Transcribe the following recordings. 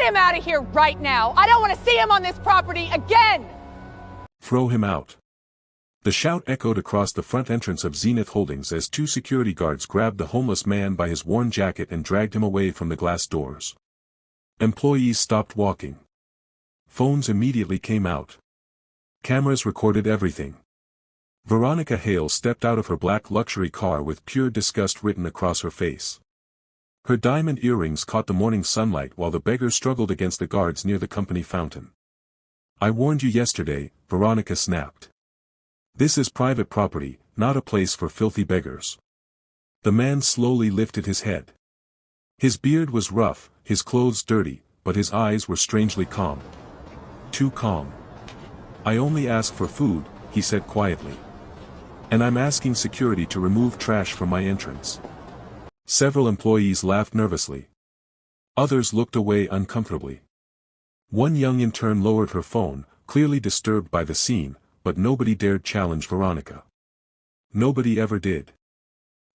him out of here right now! I don't want to see him on this property again! Throw him out. The shout echoed across the front entrance of Zenith Holdings as two security guards grabbed the homeless man by his worn jacket and dragged him away from the glass doors. Employees stopped walking. Phones immediately came out. Cameras recorded everything. Veronica Hale stepped out of her black luxury car with pure disgust written across her face. Her diamond earrings caught the morning sunlight while the beggar struggled against the guards near the company fountain. "I warned you yesterday," Veronica snapped. "This is private property, not a place for filthy beggars." The man slowly lifted his head. His beard was rough, his clothes dirty, but his eyes were strangely calm. Too calm. "I only ask for food," he said quietly. "And I'm asking security to remove trash from my entrance." Several employees laughed nervously. Others looked away uncomfortably. One young intern lowered her phone, clearly disturbed by the scene, but nobody dared challenge Veronica. Nobody ever did.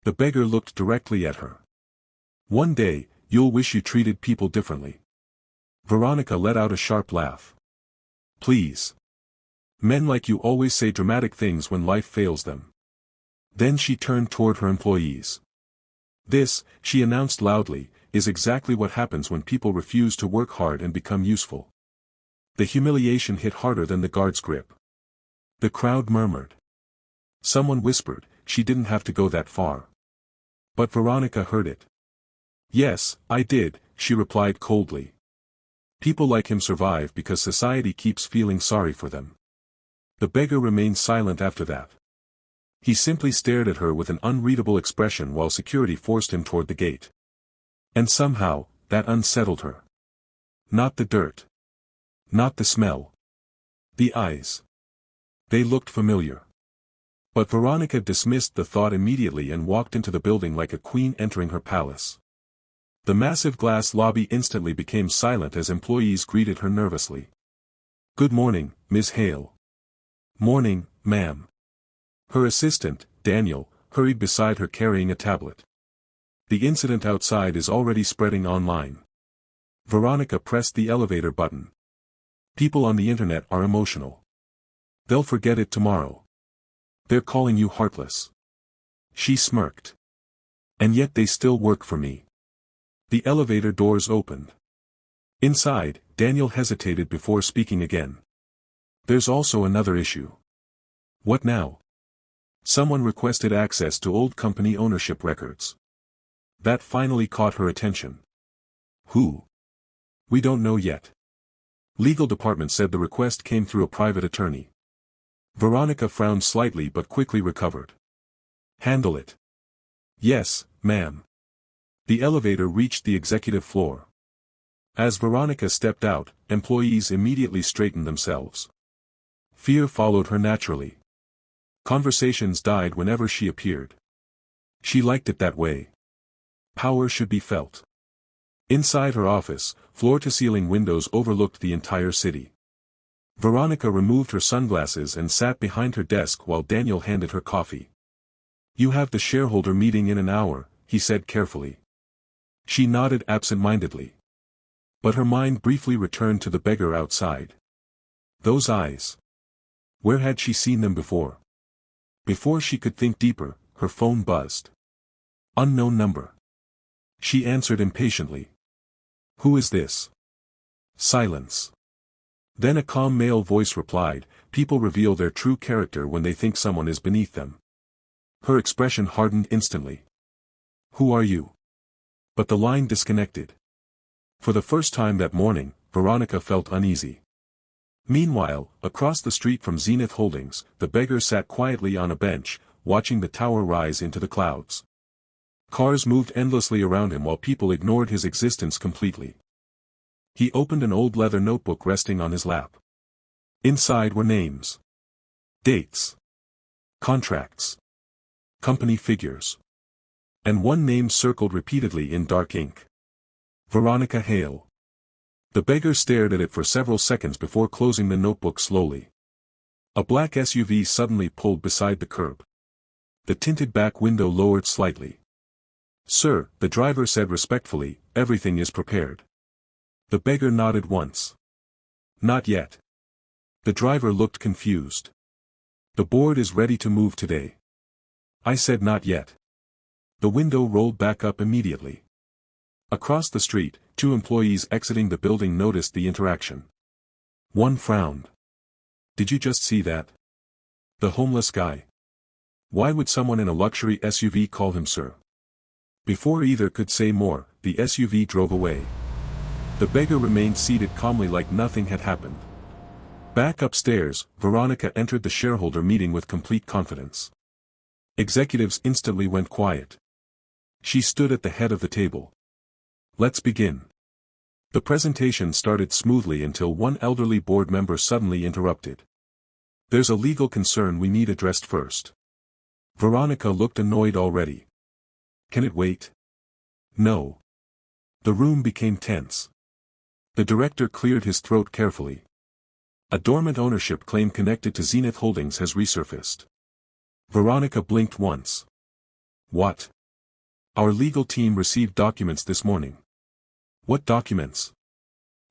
The beggar looked directly at her. "One day, you'll wish you treated people differently." Veronica let out a sharp laugh. "Please. Men like you always say dramatic things when life fails them." Then she turned toward her employees. "This," she announced loudly, "is exactly what happens when people refuse to work hard and become useful." The humiliation hit harder than the guard's grip. The crowd murmured. Someone whispered, "She didn't have to go that far." But Veronica heard it. "Yes, I did," she replied coldly. "People like him survive because society keeps feeling sorry for them." The beggar remained silent after that. He simply stared at her with an unreadable expression while security forced him toward the gate. And somehow, that unsettled her. Not the dirt. Not the smell. The eyes. They looked familiar. But Veronica dismissed the thought immediately and walked into the building like a queen entering her palace. The massive glass lobby instantly became silent as employees greeted her nervously. "Good morning, Miss Hale." "Morning, ma'am." Her assistant, Daniel, hurried beside her carrying a tablet. "The incident outside is already spreading online." Veronica pressed the elevator button. "People on the internet are emotional. They'll forget it tomorrow. They're calling you heartless." She smirked. "And yet they still work for me." The elevator doors opened. Inside, Daniel hesitated before speaking again. "There's also another issue." "What now?" "Someone requested access to old company ownership records." That finally caught her attention. "Who?" "We don't know yet. Legal department said the request came through a private attorney." Veronica frowned slightly but quickly recovered. "Handle it." "Yes, ma'am." The elevator reached the executive floor. As Veronica stepped out, employees immediately straightened themselves. Fear followed her naturally. Conversations died whenever she appeared. She liked it that way. Power should be felt. Inside her office, floor-to-ceiling windows overlooked the entire city. Veronica removed her sunglasses and sat behind her desk while Daniel handed her coffee. "You have the shareholder meeting in an hour," he said carefully. She nodded absent-mindedly. But her mind briefly returned to the beggar outside. Those eyes. Where had she seen them before? Before she could think deeper, her phone buzzed. Unknown number. She answered impatiently. "Who is this?" Silence. Then a calm male voice replied, "People reveal their true character when they think someone is beneath them." Her expression hardened instantly. "Who are you?" But the line disconnected. For the first time that morning, Veronica felt uneasy. Meanwhile, across the street from Zenith Holdings, the beggar sat quietly on a bench, watching the tower rise into the clouds. Cars moved endlessly around him while people ignored his existence completely. He opened an old leather notebook resting on his lap. Inside were names. Dates. Contracts. Company figures. And one name circled repeatedly in dark ink. Veronica Hale. The beggar stared at it for several seconds before closing the notebook slowly. A black SUV suddenly pulled beside the curb. The tinted back window lowered slightly. "Sir," the driver said respectfully, "everything is prepared." The beggar nodded once. Not yet. The driver looked confused. The board is ready to move today. I said not yet. The window rolled back up immediately. Across the street, two employees exiting the building noticed the interaction. One frowned. Did you just see that? The homeless guy. Why would someone in a luxury SUV call him sir? Before either could say more, the SUV drove away. The beggar remained seated calmly like nothing had happened. Back upstairs, Veronica entered the shareholder meeting with complete confidence. Executives instantly went quiet. She stood at the head of the table. Let's begin. The presentation started smoothly until one elderly board member suddenly interrupted. There's a legal concern we need addressed first. Veronica looked annoyed already. Can it wait? No. The room became tense. The director cleared his throat carefully. A dormant ownership claim connected to Zenith Holdings has resurfaced. Veronica blinked once. What? Our legal team received documents this morning. What documents?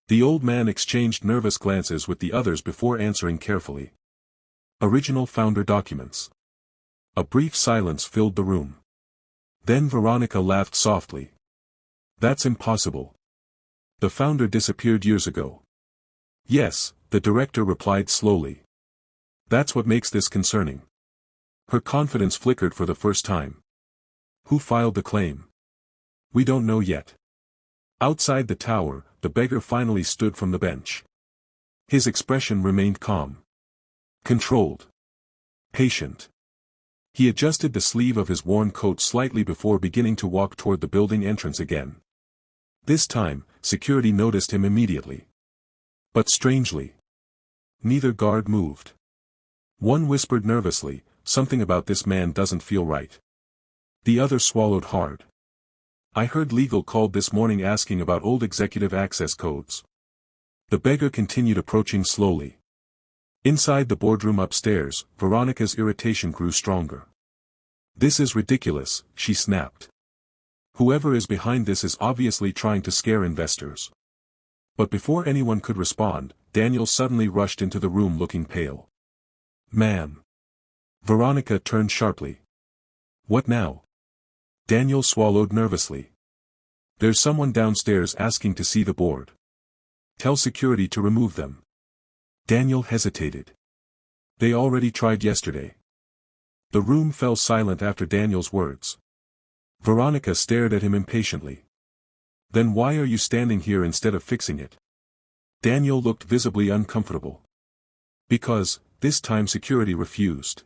The old man exchanged nervous glances with the others before answering carefully. Original founder documents. A brief silence filled the room. Then Veronica laughed softly. That's impossible. The founder disappeared years ago. Yes, the director replied slowly. That's what makes this concerning. Her confidence flickered for the first time. Who filed the claim? We don't know yet. Outside the tower, the beggar finally stood from the bench. His expression remained calm. Controlled. Patient. He adjusted the sleeve of his worn coat slightly before beginning to walk toward the building entrance again. This time, security noticed him immediately. But strangely, neither guard moved. One whispered nervously, something about this man doesn't feel right. The other swallowed hard. I heard legal called this morning asking about old executive access codes. The beggar continued approaching slowly. Inside the boardroom upstairs, Veronica's irritation grew stronger. This is ridiculous, she snapped. Whoever is behind this is obviously trying to scare investors. But before anyone could respond, Daniel suddenly rushed into the room looking pale. Ma'am. Veronica turned sharply. What now? Daniel swallowed nervously. There's someone downstairs asking to see the board. Tell security to remove them. Daniel hesitated. They already tried yesterday. The room fell silent after Daniel's words. Veronica stared at him impatiently. Then why are you standing here instead of fixing it? Daniel looked visibly uncomfortable. Because, this time security refused.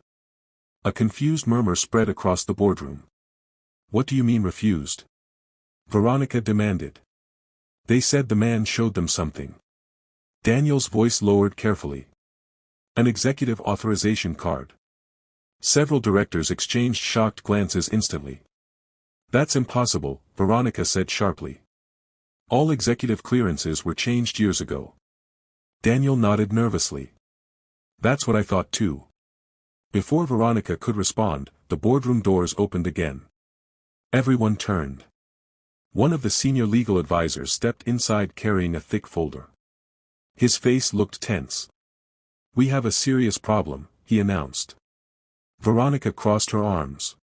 A confused murmur spread across the boardroom. What do you mean refused? Veronica demanded. They said the man showed them something. Daniel's voice lowered carefully. An executive authorization card. Several directors exchanged shocked glances instantly. That's impossible, Veronica said sharply. All executive clearances were changed years ago. Daniel nodded nervously. That's what I thought too. Before Veronica could respond, the boardroom doors opened again. Everyone turned. One of the senior legal advisors stepped inside carrying a thick folder. His face looked tense. We have a serious problem, he announced. Veronica crossed her arms.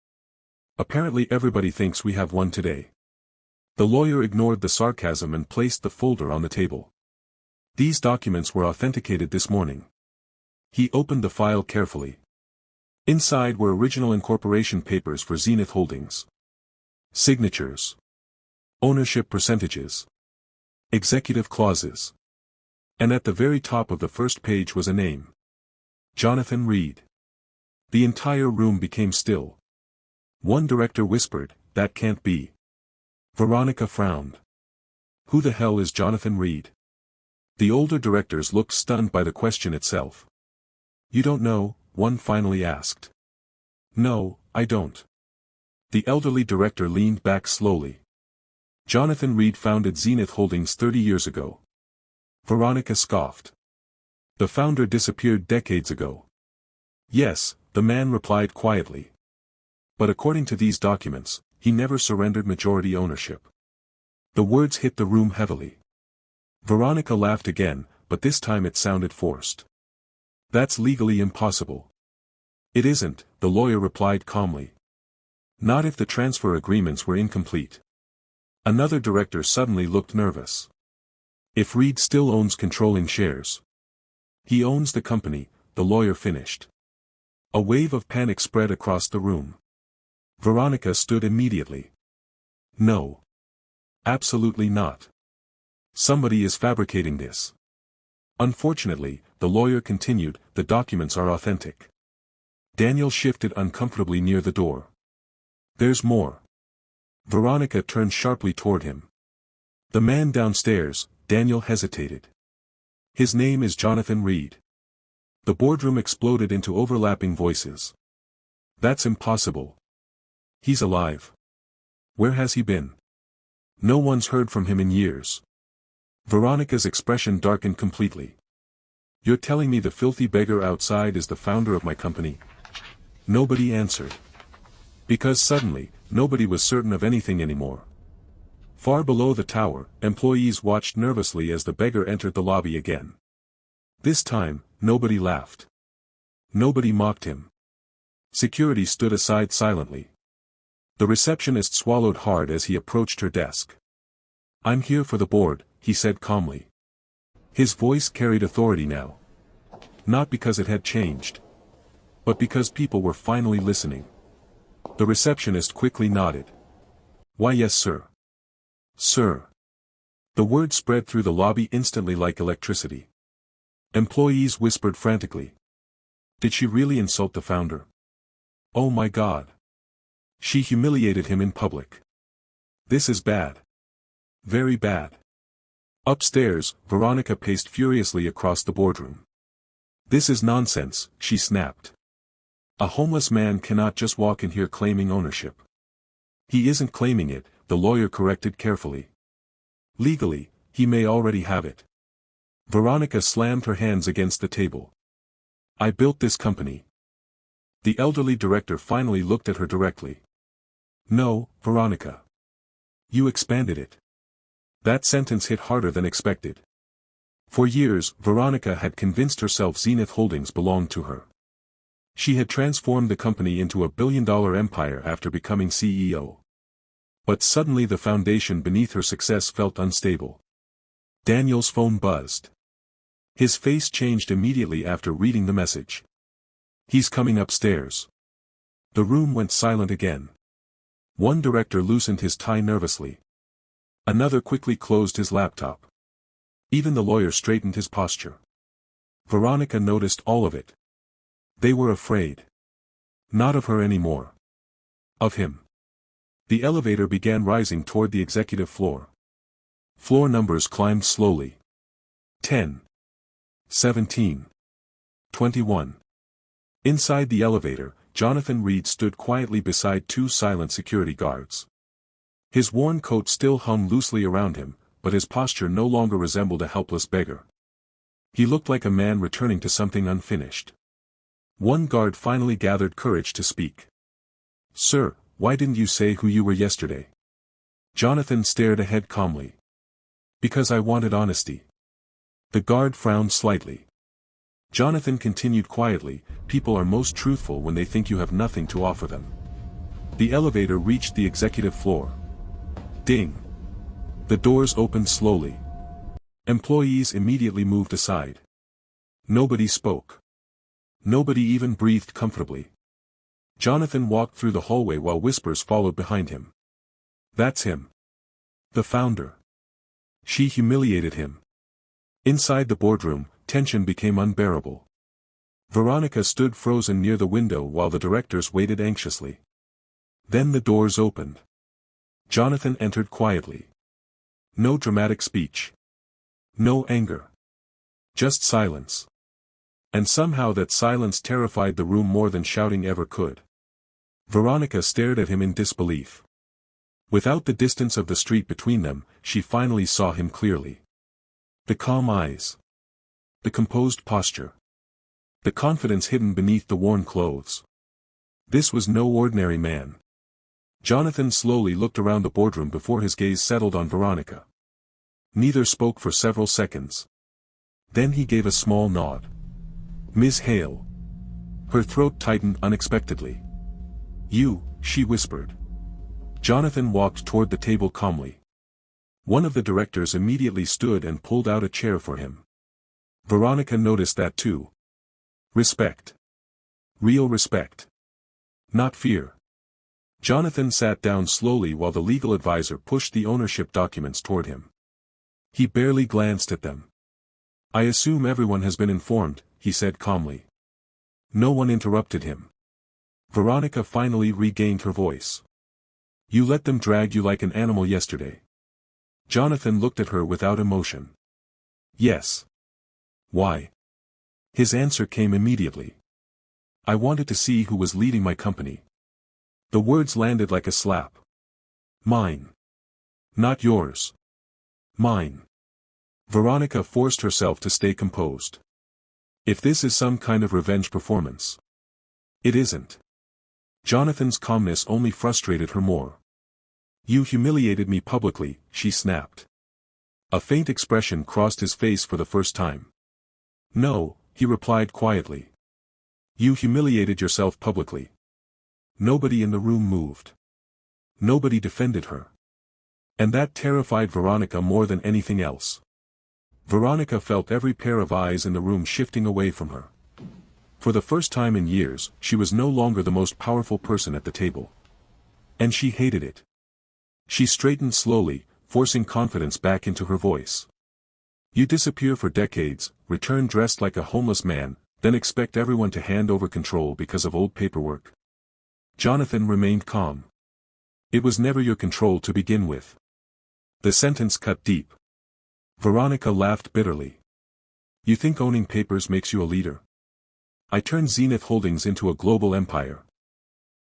Apparently everybody thinks we have one today. The lawyer ignored the sarcasm and placed the folder on the table. These documents were authenticated this morning. He opened the file carefully. Inside were original incorporation papers for Zenith Holdings. Signatures. Ownership percentages. Executive clauses. And at the very top of the first page was a name. Jonathan Reed. The entire room became still. One director whispered, "That can't be." Veronica frowned. Who the hell is Jonathan Reed? The older directors looked stunned by the question itself. You don't know, one finally asked. No, I don't. The elderly director leaned back slowly. Jonathan Reed founded Zenith Holdings 30 years ago. Veronica scoffed. The founder disappeared decades ago. Yes, the man replied quietly. But according to these documents, he never surrendered majority ownership. The words hit the room heavily. Veronica laughed again, but this time it sounded forced. That's legally impossible. It isn't, the lawyer replied calmly. Not if the transfer agreements were incomplete. Another director suddenly looked nervous. If Reed still owns controlling shares. He owns the company, the lawyer finished. A wave of panic spread across the room. Veronica stood immediately. No. Absolutely not. Somebody is fabricating this. Unfortunately, the lawyer continued, the documents are authentic. Daniel shifted uncomfortably near the door. There's more. Veronica turned sharply toward him. The man downstairs, Daniel hesitated. His name is Jonathan Reed. The boardroom exploded into overlapping voices. That's impossible. He's alive. Where has he been? No one's heard from him in years. Veronica's expression darkened completely. You're telling me the filthy beggar outside is the founder of my company? Nobody answered. Because suddenly, nobody was certain of anything anymore. Far below the tower, employees watched nervously as the beggar entered the lobby again. This time, nobody laughed. Nobody mocked him. Security stood aside silently. The receptionist swallowed hard as he approached her desk. I'm here for the board, he said calmly. His voice carried authority now. Not because it had changed. But because people were finally listening. The receptionist quickly nodded. Why yes sir. Sir. The word spread through the lobby instantly like electricity. Employees whispered frantically. Did she really insult the founder? Oh my God. She humiliated him in public. This is bad. Very bad. Upstairs, Veronica paced furiously across the boardroom. This is nonsense, she snapped. A homeless man cannot just walk in here claiming ownership. He isn't claiming it, the lawyer corrected carefully. Legally, he may already have it. Veronica slammed her hands against the table. I built this company. The elderly director finally looked at her directly. No, Veronica. You expanded it. That sentence hit harder than expected. For years, Veronica had convinced herself Zenith Holdings belonged to her. She had transformed the company into a billion-dollar empire after becoming CEO. But suddenly the foundation beneath her success felt unstable. Daniel's phone buzzed. His face changed immediately after reading the message. He's coming upstairs. The room went silent again. One director loosened his tie nervously. Another quickly closed his laptop. Even the lawyer straightened his posture. Veronica noticed all of it. They were afraid. Not of her anymore. Of him. The elevator began rising toward the executive floor. Floor numbers climbed slowly. 10. 17. 21. Inside the elevator, Jonathan Reed stood quietly beside two silent security guards. His worn coat still hung loosely around him, but his posture no longer resembled a helpless beggar. He looked like a man returning to something unfinished. One guard finally gathered courage to speak. Sir, why didn't you say who you were yesterday? Jonathan stared ahead calmly. Because I wanted honesty. The guard frowned slightly. Jonathan continued quietly, people are most truthful when they think you have nothing to offer them. The elevator reached the executive floor. Ding. The doors opened slowly. Employees immediately moved aside. Nobody spoke. Nobody even breathed comfortably. Jonathan walked through the hallway while whispers followed behind him. That's him. The founder. She humiliated him. Inside the boardroom, tension became unbearable. Veronica stood frozen near the window while the directors waited anxiously. Then the doors opened. Jonathan entered quietly. No dramatic speech. No anger. Just silence. And somehow that silence terrified the room more than shouting ever could. Veronica stared at him in disbelief. Without the distance of the street between them, she finally saw him clearly. The calm eyes. The composed posture. The confidence hidden beneath the worn clothes. This was no ordinary man. Jonathan slowly looked around the boardroom before his gaze settled on Veronica. Neither spoke for several seconds. Then he gave a small nod. Ms. Hale. Her throat tightened unexpectedly. You, she whispered. Jonathan walked toward the table calmly. One of the directors immediately stood and pulled out a chair for him. Veronica noticed that too. Respect. Real respect. Not fear. Jonathan sat down slowly while the legal advisor pushed the ownership documents toward him. He barely glanced at them. I assume everyone has been informed, he said calmly. No one interrupted him. Veronica finally regained her voice. You let them drag you like an animal yesterday. Jonathan looked at her without emotion. Yes. Why? His answer came immediately. I wanted to see who was leading my company. The words landed like a slap. Mine. Not yours. Mine. Veronica forced herself to stay composed. If this is some kind of revenge performance. It isn't. Jonathan's calmness only frustrated her more. You humiliated me publicly, she snapped. A faint expression crossed his face for the first time. No, he replied quietly. You humiliated yourself publicly. Nobody in the room moved. Nobody defended her. And that terrified Veronica more than anything else. Veronica felt every pair of eyes in the room shifting away from her. For the first time in years, she was no longer the most powerful person at the table. And she hated it. She straightened slowly, forcing confidence back into her voice. You disappear for decades, return dressed like a homeless man, then expect everyone to hand over control because of old paperwork. Jonathan remained calm. It was never your control to begin with. The sentence cut deep. Veronica laughed bitterly. You think owning papers makes you a leader? I turned Zenith Holdings into a global empire.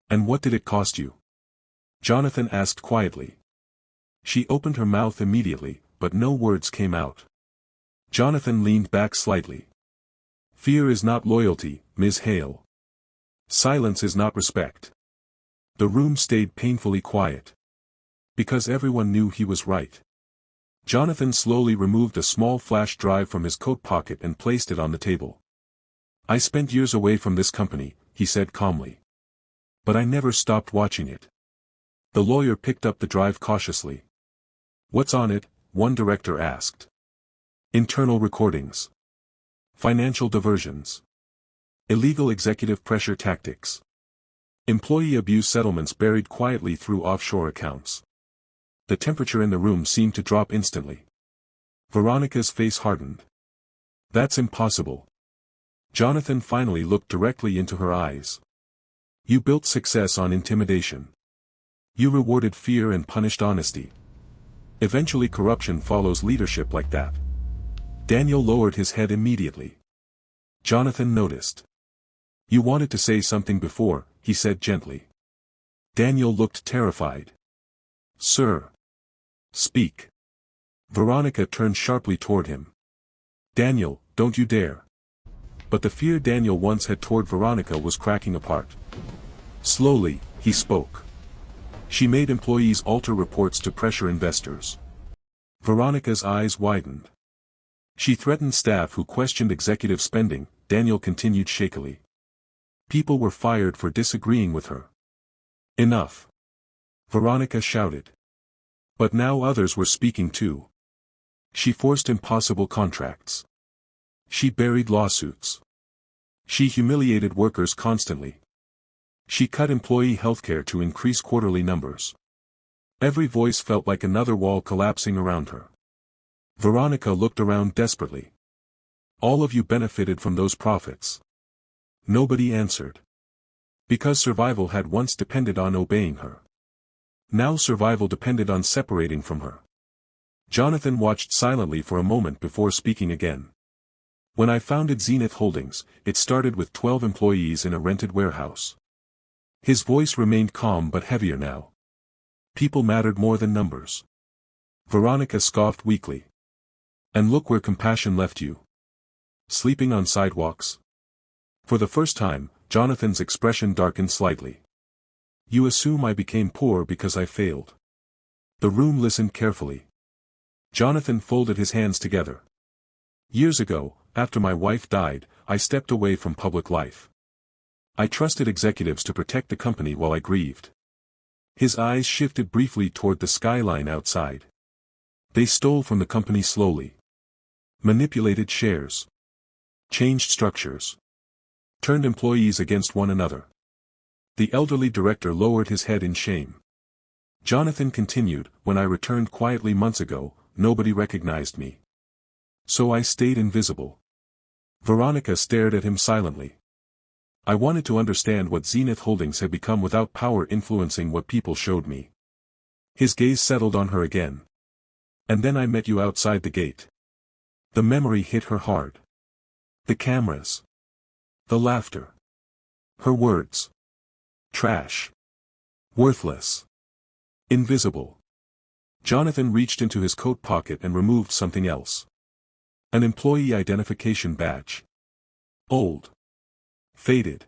And what did it cost you? Jonathan asked quietly. She opened her mouth immediately, but no words came out. Jonathan leaned back slightly. Fear is not loyalty, Ms. Hale. Silence is not respect. The room stayed painfully quiet. Because everyone knew he was right. Jonathan slowly removed a small flash drive from his coat pocket and placed it on the table. I spent years away from this company, he said calmly. But I never stopped watching it. The lawyer picked up the drive cautiously. What's on it? One director asked. Internal recordings. Financial diversions. Illegal executive pressure tactics. Employee abuse settlements buried quietly through offshore accounts. The temperature in the room seemed to drop instantly. Veronica's face hardened. That's impossible. Jonathan finally looked directly into her eyes. You built success on intimidation. You rewarded fear and punished honesty. Eventually corruption follows leadership like that. Daniel lowered his head immediately. Jonathan noticed. You wanted to say something before, he said gently. Daniel looked terrified. Sir. Speak. Veronica turned sharply toward him. Daniel, don't you dare. But the fear Daniel once had toward Veronica was cracking apart. Slowly, he spoke. She made employees alter reports to pressure investors. Veronica's eyes widened. She threatened staff who questioned executive spending, Daniel continued shakily. People were fired for disagreeing with her. Enough. Veronica shouted. But now others were speaking too. She forced impossible contracts. She buried lawsuits. She humiliated workers constantly. She cut employee healthcare to increase quarterly numbers. Every voice felt like another wall collapsing around her. Veronica looked around desperately. All of you benefited from those profits. Nobody answered. Because survival had once depended on obeying her. Now survival depended on separating from her. Jonathan watched silently for a moment before speaking again. When I founded Zenith Holdings, it started with 12 employees in a rented warehouse. His voice remained calm but heavier now. People mattered more than numbers. Veronica scoffed weakly. And look where compassion left you. Sleeping on sidewalks. For the first time, Jonathan's expression darkened slightly. You assume I became poor because I failed. The room listened carefully. Jonathan folded his hands together. Years ago, after my wife died, I stepped away from public life. I trusted executives to protect the company while I grieved. His eyes shifted briefly toward the skyline outside. They stole from the company slowly. Manipulated shares. Changed structures. Turned employees against one another. The elderly director lowered his head in shame. Jonathan continued, when I returned quietly months ago, nobody recognized me. So I stayed invisible. Veronica stared at him silently. I wanted to understand what Zenith Holdings had become without power influencing what people showed me. His gaze settled on her again. And then I met you outside the gate. The memory hit her hard. The cameras. The laughter. Her words. Trash. Worthless. Invisible. Jonathan reached into his coat pocket and removed something else. An employee identification badge. Old. Faded.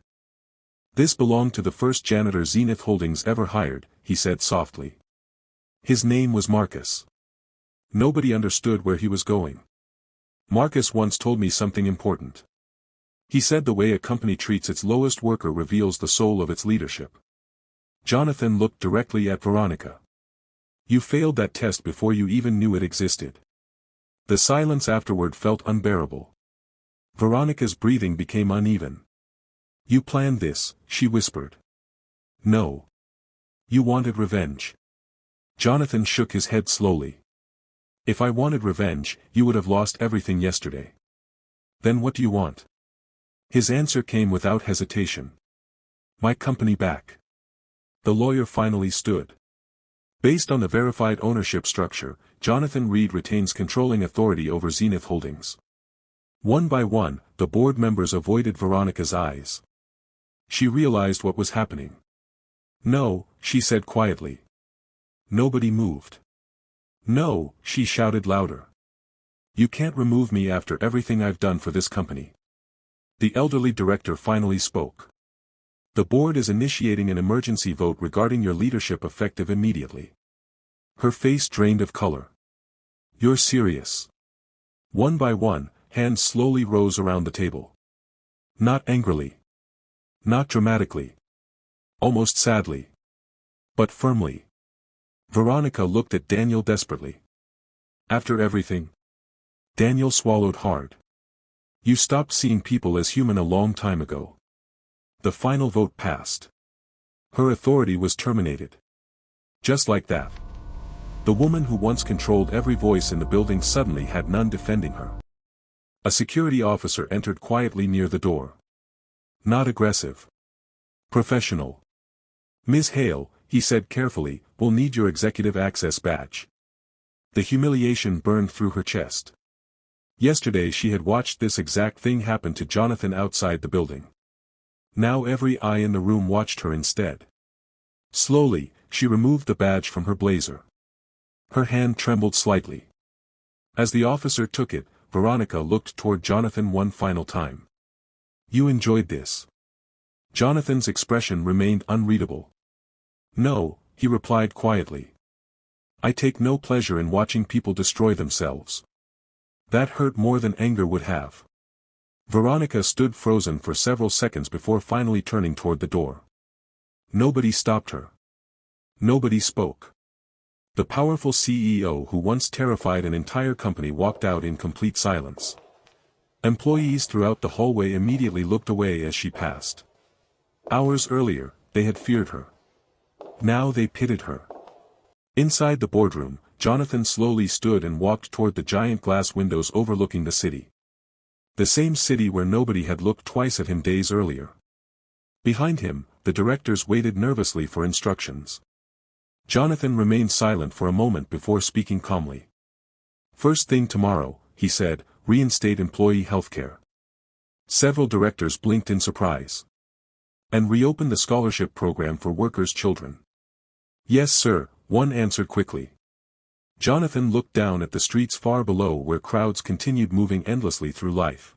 This belonged to the first janitor Zenith Holdings ever hired, he said softly. His name was Marcus. Nobody understood where he was going. Marcus once told me something important. He said the way a company treats its lowest worker reveals the soul of its leadership. Jonathan looked directly at Veronica. You failed that test before you even knew it existed. The silence afterward felt unbearable. Veronica's breathing became uneven. You planned this, she whispered. No. You wanted revenge. Jonathan shook his head slowly. If I wanted revenge, you would have lost everything yesterday. Then what do you want? His answer came without hesitation. My company back. The lawyer finally stood. Based on the verified ownership structure, Jonathan Reed retains controlling authority over Zenith Holdings. One by one, the board members avoided Veronica's eyes. She realized what was happening. No, she said quietly. Nobody moved. No, she shouted louder. You can't remove me after everything I've done for this company. The elderly director finally spoke. The board is initiating an emergency vote regarding your leadership effective immediately. Her face drained of color. You're serious. One by one, hands slowly rose around the table. Not angrily. Not dramatically. Almost sadly. But firmly. Veronica looked at Daniel desperately. After everything? Daniel swallowed hard. You stopped seeing people as human a long time ago. The final vote passed. Her authority was terminated. Just like that. The woman who once controlled every voice in the building suddenly had none defending her. A security officer entered quietly near the door. Not aggressive. Professional. Ms. Hale, he said carefully, will need your executive access badge. The humiliation burned through her chest. Yesterday she had watched this exact thing happen to Jonathan outside the building. Now every eye in the room watched her instead. Slowly, she removed the badge from her blazer. Her hand trembled slightly. As the officer took it, Veronica looked toward Jonathan one final time. You enjoyed this. Jonathan's expression remained unreadable. No, he replied quietly. I take no pleasure in watching people destroy themselves. That hurt more than anger would have. Veronica stood frozen for several seconds before finally turning toward the door. Nobody stopped her. Nobody spoke. The powerful CEO who once terrified an entire company walked out in complete silence. Employees throughout the hallway immediately looked away as she passed. Hours earlier, they had feared her. Now they pitied her. Inside the boardroom, Jonathan slowly stood and walked toward the giant glass windows overlooking the city. The same city where nobody had looked twice at him days earlier. Behind him, the directors waited nervously for instructions. Jonathan remained silent for a moment before speaking calmly. First thing tomorrow, he said, reinstate employee healthcare. Several directors blinked in surprise. And reopen the scholarship program for workers' children. Yes, sir, one answered quickly. Jonathan looked down at the streets far below where crowds continued moving endlessly through life.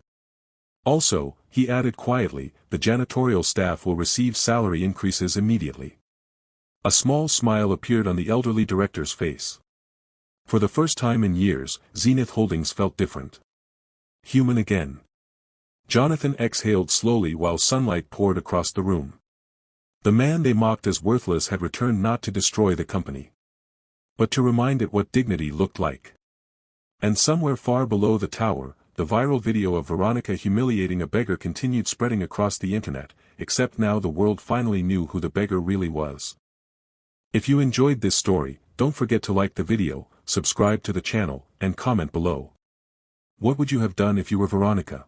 Also, he added quietly, the janitorial staff will receive salary increases immediately. A small smile appeared on the elderly director's face. For the first time in years, Zenith Holdings felt different. Human again. Jonathan exhaled slowly while sunlight poured across the room. The man they mocked as worthless had returned not to destroy the company, but to remind it what dignity looked like. And somewhere far below the tower, the viral video of Veronica humiliating a beggar continued spreading across the internet, except now the world finally knew who the beggar really was. If you enjoyed this story, don't forget to like the video, subscribe to the channel, and comment below. What would you have done if you were Veronica?